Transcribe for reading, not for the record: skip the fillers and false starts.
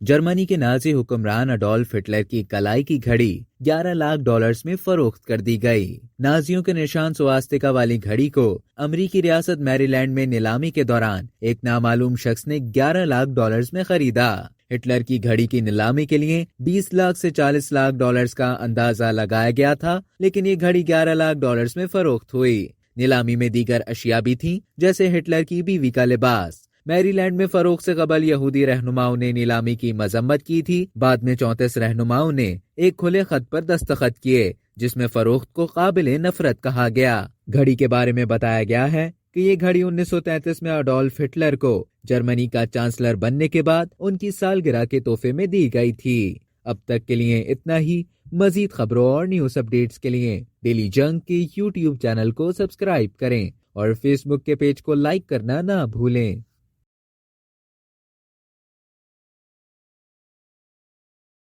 جرمنی کے نازی حکمران اڈولف ہٹلر کی کلائی کی گھڑی $11 لاکھ میں فروخت کر دی گئی۔ نازیوں کے نشان سواسٹیکا والی گھڑی کو امریکی ریاست میری لینڈ میں نیلامی کے دوران ایک نامعلوم شخص نے $11 لاکھ میں خریدا۔ ہٹلر کی گھڑی کی نیلامی کے لیے $20 لاکھ سے $40 لاکھ کا اندازہ لگایا گیا تھا، لیکن یہ گھڑی $11 لاکھ میں فروخت ہوئی۔ نیلامی میں دیگر اشیاء بھی تھیں، جیسے ہٹلر کی بیوی کا لباس۔ میری لینڈ میں فروخت سے قبل یہودی رہنماؤں نے نیلامی کی مذمت کی تھی۔ بعد میں 34 رہنماؤں نے ایک کھلے خط پر دستخط کیے جس میں فروخت کو قابل نفرت کہا گیا۔ گھڑی کے بارے میں بتایا گیا ہے کہ یہ گھڑی 1933 میں اڈولف ہٹلر کو جرمنی کا چانسلر بننے کے بعد ان کی سالگرہ کے تحفے میں دی گئی تھی۔ اب تک کے لیے اتنا ہی۔ مزید خبروں اور نیوز اپڈیٹس کے لیے ڈیلی جنگ کے YouTube چینل کو سبسکرائب کریں اور فیس بک کے پیج کو لائک کرنا نہ بھولیں۔